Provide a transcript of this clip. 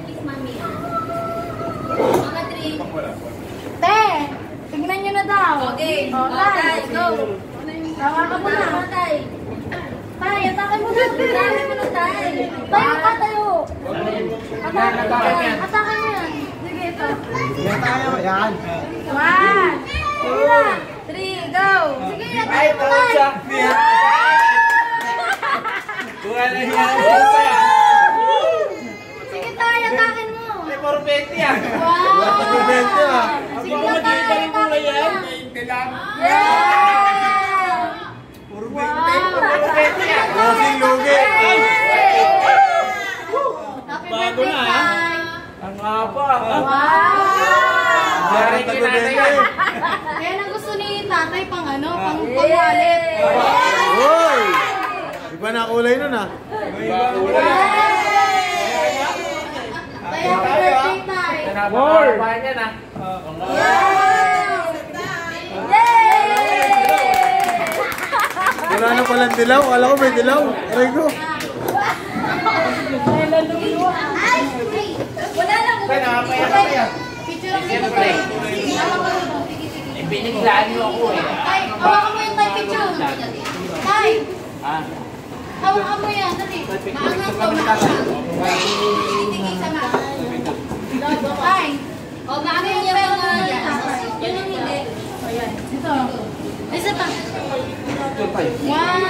kiss mami. Mga 3. Te, tignan nyo na daw. Okay. Tay, Go. Tawa ka muna. Tay. Tay, atake mo na. Tay mo na, tay. Tayo ka, tayo. Atake mo yan. Sige, ito. Yan tayo. Yan. 1, 3, go. sige, atake mo, tay. Buwan na yan. Sige, tay, atake mo. Puro 20 yan. Wow. Puro 20 ah. Sige na, tay, atake mo. Puro 20. Wow. Losing lugi. Happy birthday, tay. Ang haba. Wow. Yari kinatay. Kaya ang gusto ni tatay pang ano, pang wallet. Uy! Iba na kulay nun ah. Tay, happy birthday, tay. More! Wala na palang dilaw. Kala ko may dilaw. Aray ko. Wala lang. Picture lang dito, tay. Biniglaan niyo ako eh. Tay, hawakan mo yung tay picture. Tay, hawakan mo yan. Dali. Maangat ko, maangat. Tay, O, maano yung pero nga yan. Yun ang hindi. ito. Isa pa. 1,